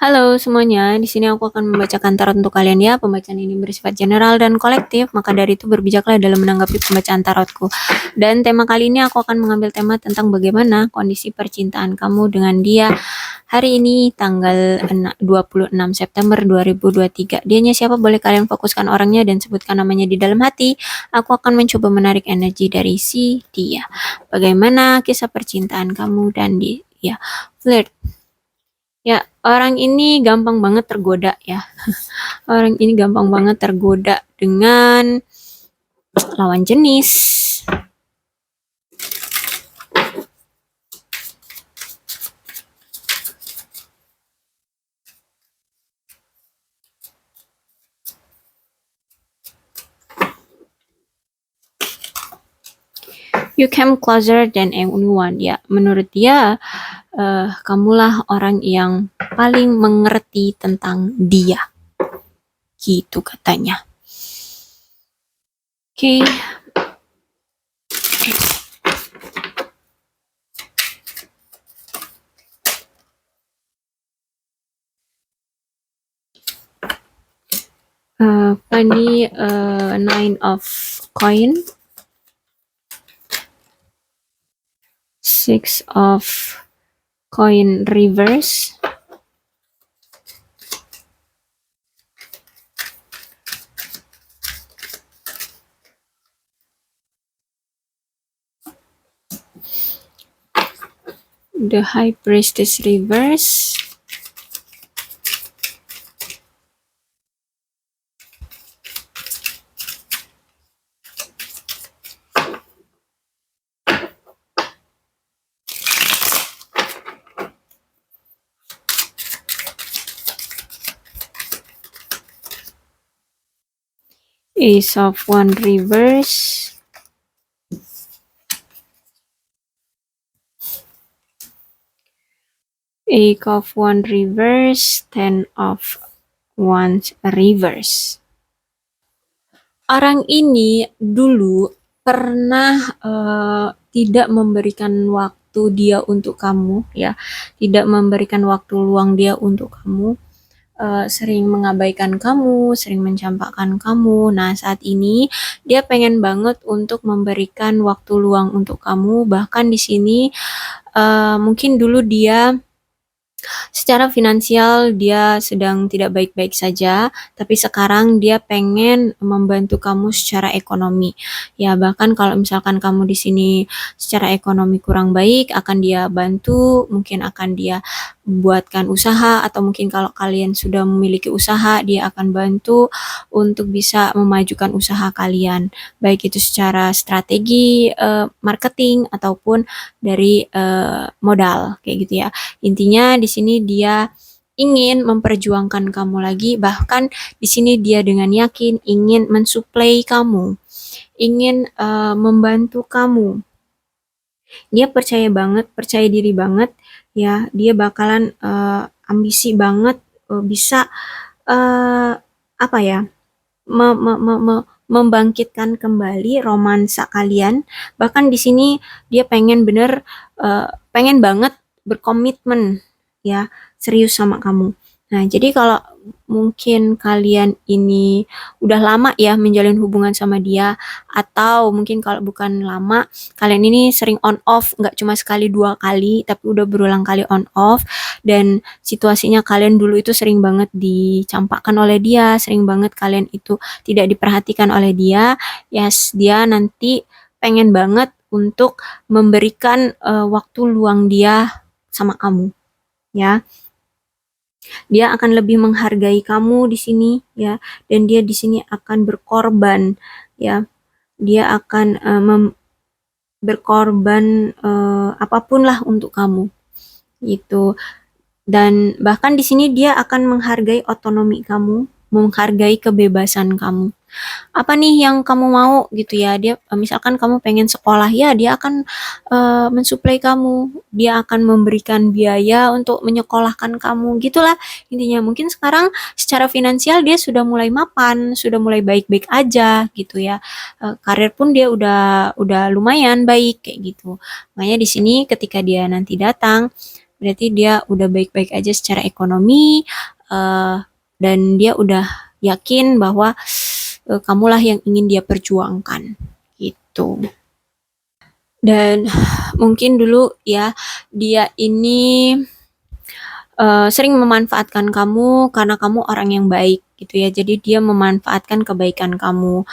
Halo semuanya, di sini aku akan membacakan tarot untuk kalian ya. Pembacaan ini bersifat general dan kolektif, maka dari itu berbijaklah dalam menanggapi pembacaan tarotku. Dan tema kali ini aku akan mengambil tema tentang bagaimana kondisi percintaan kamu dengan dia hari ini tanggal 26 September 2023. Dianya siapa? Boleh kalian fokuskan orangnya dan sebutkan namanya di dalam hati. Aku akan mencoba menarik energi dari si dia. Bagaimana kisah percintaan kamu dan dia? Flirt. Ya, orang ini gampang banget tergoda ya. Orang ini gampang banget tergoda dengan lawan jenis. You came closer than anyone. Ya, menurut dia, kamulah orang yang paling mengerti tentang dia. Gitu katanya. Oke. Funny, nine of coin, six of coin reverse, the high priestess reverse, ace of wand reverse, eight of wand reverse, 10 of wands reverse. Orang ini dulu pernah tidak memberikan waktu dia untuk kamu ya, tidak memberikan waktu luang dia untuk kamu, sering mengabaikan kamu, sering mencampakkan kamu. Nah, saat ini dia pengen banget untuk memberikan waktu luang untuk kamu. Bahkan di sini mungkin dulu dia secara finansial dia sedang tidak baik-baik saja, tapi sekarang dia pengen membantu kamu secara ekonomi. Ya, bahkan kalau misalkan kamu di sini secara ekonomi kurang baik, akan dia bantu, mungkin akan dia buatkan usaha, atau mungkin kalau kalian sudah memiliki usaha, dia akan bantu untuk bisa memajukan usaha kalian, baik itu secara strategi, marketing, ataupun dari modal, kayak gitu ya. Intinya di sini dia ingin memperjuangkan kamu lagi, bahkan di sini dia dengan yakin ingin mensuplai kamu, ingin membantu kamu. Dia percaya banget, percaya diri banget ya, dia bakalan ambisi banget bisa apa ya, membangkitkan kembali romansa kalian. Bahkan di sini dia pengen pengen banget berkomitmen ya, serius sama kamu. Nah, jadi kalau mungkin kalian ini udah lama ya menjalin hubungan sama dia, atau mungkin kalau bukan lama, kalian ini sering on off, nggak cuma sekali dua kali, tapi udah berulang kali on off, dan situasinya kalian dulu itu sering banget dicampakkan oleh dia, sering banget kalian itu tidak diperhatikan oleh dia. Yes, dia nanti pengen banget untuk memberikan waktu luang dia sama kamu ya. Dia akan lebih menghargai kamu di sini ya, dan dia di sini akan berkorban ya. Dia akan berkorban apapun lah untuk kamu gitu. Dan bahkan di sini dia akan menghargai otonomi kamu, menghargai kebebasan kamu. Apa nih yang kamu mau gitu ya, dia misalkan kamu pengen sekolah, ya dia akan mensuplai kamu, dia akan memberikan biaya untuk menyekolahkan kamu, gitulah intinya. Mungkin sekarang secara finansial dia sudah mulai mapan, sudah mulai baik-baik aja gitu ya, karir pun dia udah lumayan baik kayak gitu. Makanya di sini ketika dia nanti datang, berarti dia udah baik-baik aja secara ekonomi, dan dia udah yakin bahwa kamulah yang ingin dia perjuangkan gitu. Dan mungkin dulu ya dia ini sering memanfaatkan kamu karena kamu orang yang baik gitu ya. Jadi dia memanfaatkan kebaikan kamu.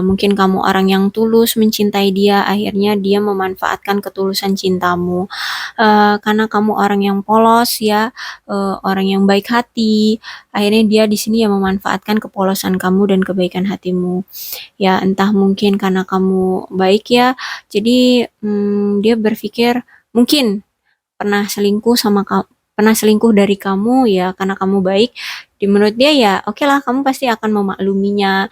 Mungkin kamu orang yang tulus mencintai dia, akhirnya dia memanfaatkan ketulusan cintamu. Karena kamu orang yang polos ya, orang yang baik hati, akhirnya dia di sini ya memanfaatkan kepolosan kamu dan kebaikan hatimu. Ya entah mungkin karena kamu baik ya, jadi dia berpikir mungkin pernah selingkuh sama kamu, pernah selingkuh dari kamu ya karena kamu baik. Di menurut dia ya oke lah, kamu pasti akan memakluminya.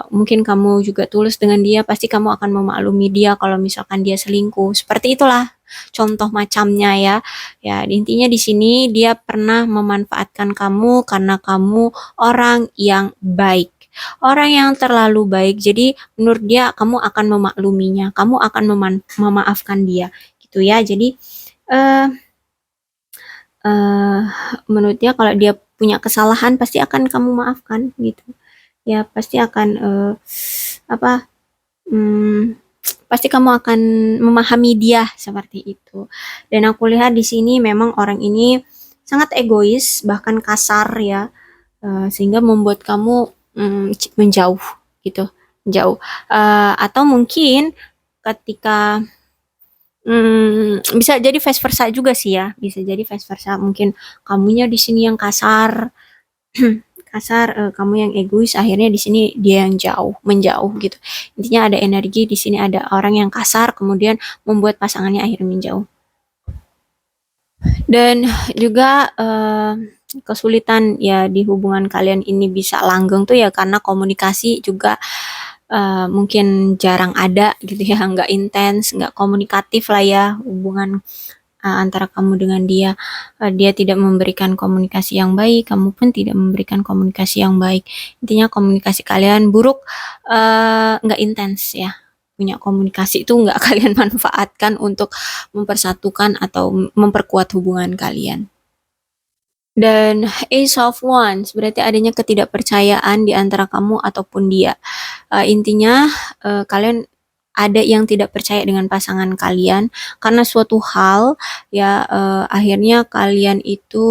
Mungkin kamu juga tulus dengan dia, pasti kamu akan memaklumi dia kalau misalkan dia selingkuh. Seperti itulah contoh macamnya ya. Ya intinya di sini dia pernah memanfaatkan kamu karena kamu orang yang baik. Orang yang terlalu baik, jadi menurut dia kamu akan memakluminya, kamu akan memaafkan dia, gitu ya. Jadi eh eh, menurut dia kalau dia punya kesalahan pasti akan kamu maafkan gitu. Ya pasti akan apa? hmm, Pasti kamu akan memahami dia seperti itu. Dan aku lihat di sini memang orang ini sangat egois, bahkan kasar ya, sehingga membuat kamu menjauh gitu, menjauh. Atau mungkin ketika bisa jadi vice versa juga sih ya, bisa jadi vice versa. Mungkin kamunya di sini yang kasar, kasar, kamu yang egois, akhirnya di sini dia yang menjauh gitu. Intinya ada energi di sini, ada orang yang kasar, kemudian membuat pasangannya akhirnya menjauh. Dan juga kesulitan ya di hubungan kalian ini bisa langgeng tuh ya karena komunikasi juga mungkin jarang ada gitu ya, nggak intens, nggak komunikatif lah ya hubungan antara kamu dengan dia. Dia tidak memberikan komunikasi yang baik, kamu pun tidak memberikan komunikasi yang baik. Intinya komunikasi kalian buruk, nggak intens ya. Punya komunikasi itu nggak kalian manfaatkan untuk mempersatukan atau memperkuat hubungan kalian. Dan Ace of Wands berarti adanya ketidakpercayaan di antara kamu ataupun dia. Intinya kalian ada yang tidak percaya dengan pasangan kalian karena suatu hal ya, akhirnya kalian itu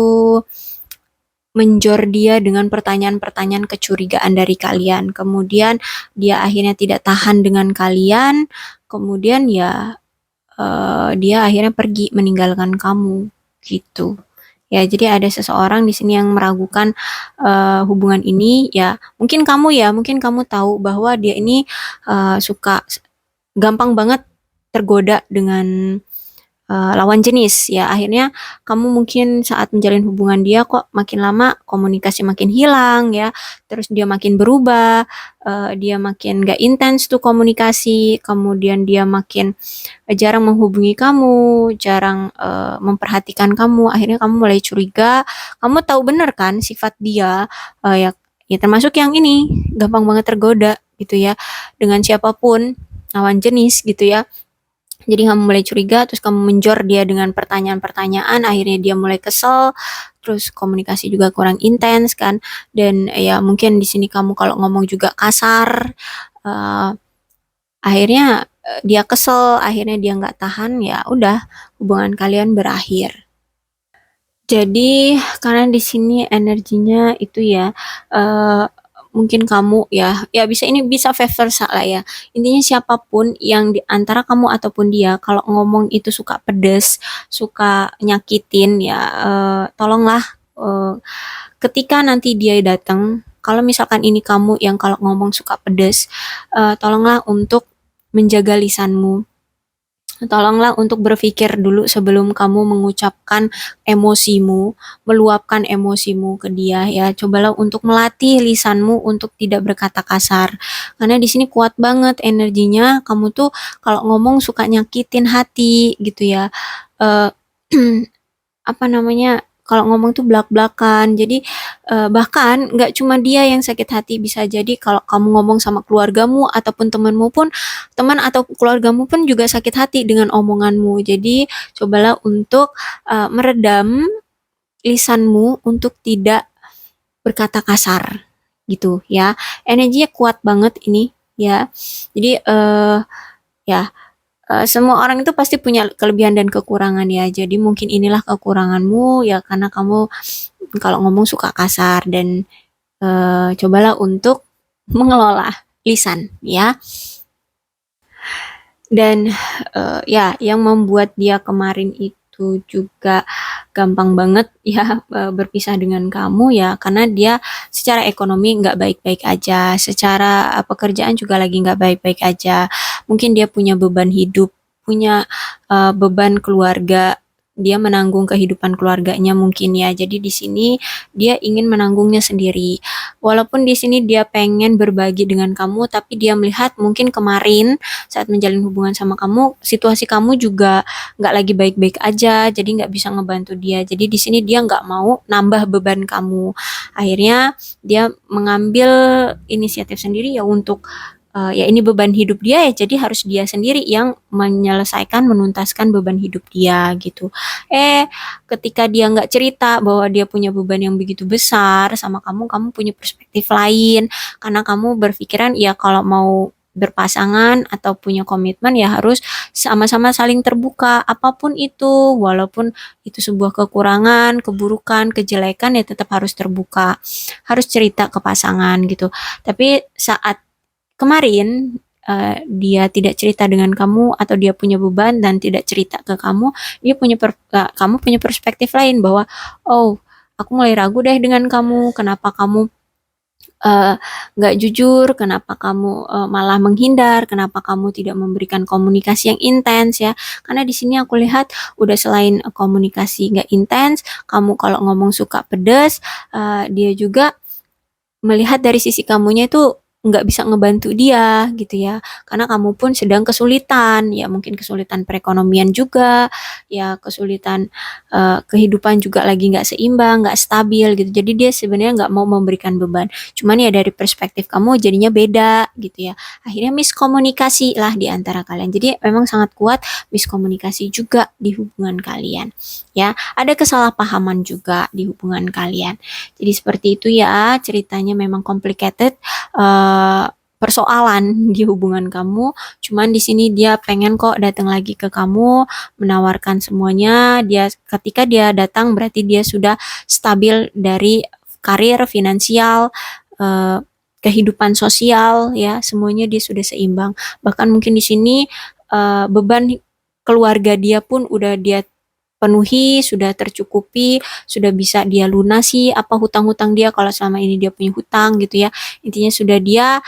menjor dia dengan pertanyaan-pertanyaan kecurigaan dari kalian. Kemudian dia akhirnya tidak tahan dengan kalian, kemudian ya dia akhirnya pergi meninggalkan kamu gitu. Ya, jadi ada seseorang di sini yang meragukan hubungan ini ya. Mungkin kamu tahu bahwa dia ini suka gampang banget tergoda dengan lawan jenis ya. Akhirnya kamu mungkin saat menjalin hubungan dia kok makin lama komunikasi makin hilang ya, terus dia makin berubah, dia makin gak intens tuh komunikasi, kemudian dia makin jarang menghubungi kamu, jarang memperhatikan kamu. Akhirnya kamu mulai curiga, kamu tahu bener kan sifat dia, ya ya termasuk yang ini gampang banget tergoda gitu ya dengan siapapun lawan jenis gitu ya. Jadi kamu mulai curiga, terus kamu menjor dia dengan pertanyaan-pertanyaan, akhirnya dia mulai kesel, terus komunikasi juga kurang intens kan, dan ya mungkin di sini kamu kalau ngomong juga kasar, eh, akhirnya dia kesel, akhirnya dia nggak tahan, ya udah hubungan kalian berakhir. Jadi karena di sini energinya itu ya, eh, mungkin kamu ya, ya bisa ini bisa vice versa lah ya. Intinya siapapun yang di antara kamu ataupun dia, kalau ngomong itu suka pedes, suka nyakitin ya, tolonglah ketika nanti dia datang, kalau misalkan ini kamu yang kalau ngomong suka pedes, tolonglah untuk menjaga lisanmu. Tolonglah untuk berpikir dulu sebelum kamu mengucapkan emosimu, meluapkan emosimu ke dia ya. Cobalah untuk melatih lisanmu untuk tidak berkata kasar. Karena di sini kuat banget energinya. Kamu tuh kalau ngomong suka nyakitin hati gitu ya. Eh apa namanya? kalau ngomong tuh blak-blakan. Jadi bahkan nggak cuma dia yang sakit hati, bisa jadi kalau kamu ngomong sama keluargamu ataupun temanmu pun, teman atau keluargamu pun juga sakit hati dengan omonganmu. Jadi cobalah untuk meredam lisanmu untuk tidak berkata kasar gitu ya. Energinya kuat banget ini ya. Jadi ya semua orang itu pasti punya kelebihan dan kekurangan ya. Jadi mungkin inilah kekuranganmu ya, karena kamu kalau ngomong suka kasar, dan cobalah untuk mengelola lisan ya. Dan ya yang membuat dia kemarin itu juga gampang banget ya berpisah dengan kamu ya, karena dia secara ekonomi nggak baik-baik aja, secara pekerjaan juga lagi nggak baik-baik aja. Mungkin dia punya beban hidup, punya beban keluarga, dia menanggung kehidupan keluarganya mungkin ya. Jadi di sini dia ingin menanggungnya sendiri. Walaupun di sini dia pengen berbagi dengan kamu, tapi dia melihat mungkin kemarin saat menjalin hubungan sama kamu, situasi kamu juga nggak lagi baik-baik aja, jadi nggak bisa ngebantu dia. Jadi di sini dia nggak mau nambah beban kamu. Akhirnya dia mengambil inisiatif sendiri ya untuk ya ini beban hidup dia ya, jadi harus dia sendiri yang menyelesaikan, menuntaskan beban hidup dia gitu. Ketika dia nggak cerita bahwa dia punya beban yang begitu besar sama kamu, kamu punya perspektif lain, karena kamu berpikiran ya kalau mau berpasangan atau punya komitmen ya harus sama-sama saling terbuka, apapun itu, walaupun itu sebuah kekurangan, keburukan, kejelekan ya tetap harus terbuka, harus cerita ke pasangan gitu. Tapi saat kemarin dia tidak cerita dengan kamu, atau dia punya beban dan tidak cerita ke kamu, kamu punya perspektif lain bahwa oh, aku mulai ragu deh dengan kamu, kenapa kamu eh, nggak jujur, kenapa kamu malah menghindar, kenapa kamu tidak memberikan komunikasi yang intens ya. Karena di sini aku lihat udah selain komunikasi nggak intens, kamu kalau ngomong suka pedes, dia juga melihat dari sisi kamunya itu nggak bisa ngebantu dia gitu ya, karena kamu pun sedang kesulitan ya, mungkin kesulitan perekonomian juga ya, kesulitan kehidupan juga lagi nggak seimbang, nggak stabil gitu. Jadi dia sebenarnya nggak mau memberikan beban, cuman ya dari perspektif kamu jadinya beda gitu ya. Akhirnya miskomunikasi lah di antara kalian. Jadi memang sangat kuat miskomunikasi juga di hubungan kalian ya, ada kesalahpahaman juga di hubungan kalian. Jadi seperti itu ya, ceritanya memang complicated persoalan di hubungan kamu. Cuman di sini dia pengen kok datang lagi ke kamu, menawarkan semuanya. Ketika dia datang berarti dia sudah stabil dari karir, finansial, eh, kehidupan sosial ya, semuanya dia sudah seimbang. Bahkan mungkin di sini beban keluarga dia pun udah dia penuhi, sudah tercukupi, sudah bisa dia lunasi apa hutang-hutang dia kalau selama ini dia punya hutang gitu ya. Intinya sudah dia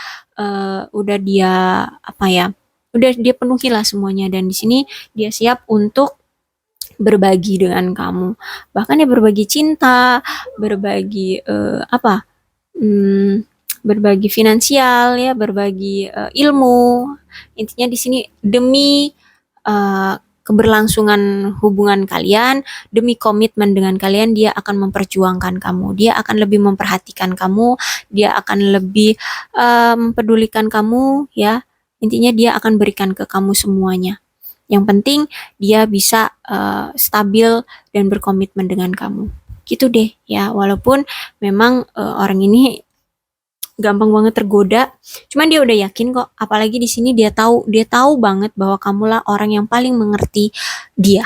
udah dia apa ya? Udah dia penuhi lah semuanya, dan di sini dia siap untuk berbagi dengan kamu. Bahkan dia berbagi cinta, berbagi apa? Hmm, berbagi finansial ya, berbagi ilmu. Intinya di sini demi eh, keberlangsungan hubungan kalian, demi komitmen dengan kalian, dia akan memperjuangkan kamu, dia akan lebih memperhatikan kamu, dia akan lebih mempedulikan kamu ya. Intinya dia akan berikan ke kamu semuanya. Yang penting dia bisa stabil dan berkomitmen dengan kamu. Gitu deh ya, walaupun memang orang ini gampang banget tergoda. Cuman dia udah yakin kok. Apalagi di sini dia tahu banget bahwa kamulah orang yang paling mengerti dia,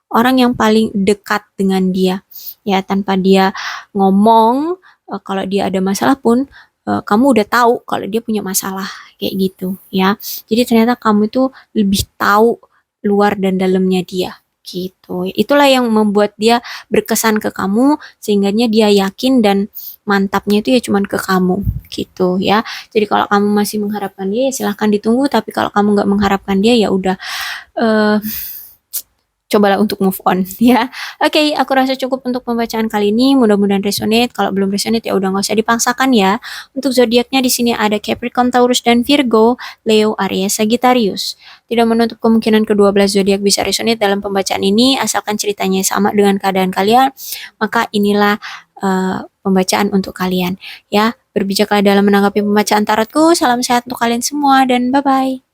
orang yang paling dekat dengan dia. Ya tanpa dia ngomong, kalau dia ada masalah pun kamu udah tahu kalau dia punya masalah kayak gitu ya. Jadi ternyata kamu itu lebih tahu luar dan dalamnya dia gitu. Itulah yang membuat dia berkesan ke kamu, sehingganya dia yakin dan mantapnya itu ya cuman ke kamu gitu ya. Jadi kalau kamu masih mengharapkan dia ya silahkan ditunggu, tapi kalau kamu nggak mengharapkan dia ya udah, eh cobalah untuk move on ya. Oke, aku rasa cukup untuk pembacaan kali ini. Mudah-mudahan resonate. Kalau belum resonate ya udah nggak usah dipaksakan ya. Untuk zodiaknya di sini ada Capricorn, Taurus, dan Virgo, Leo, Aries, Sagittarius. Tidak menutup kemungkinan kedua belas zodiak bisa resonate dalam pembacaan ini, asalkan ceritanya sama dengan keadaan kalian, maka inilah pembacaan untuk kalian ya. Berbijaklah dalam menanggapi pembacaan tarotku. Salam sehat untuk kalian semua dan bye bye.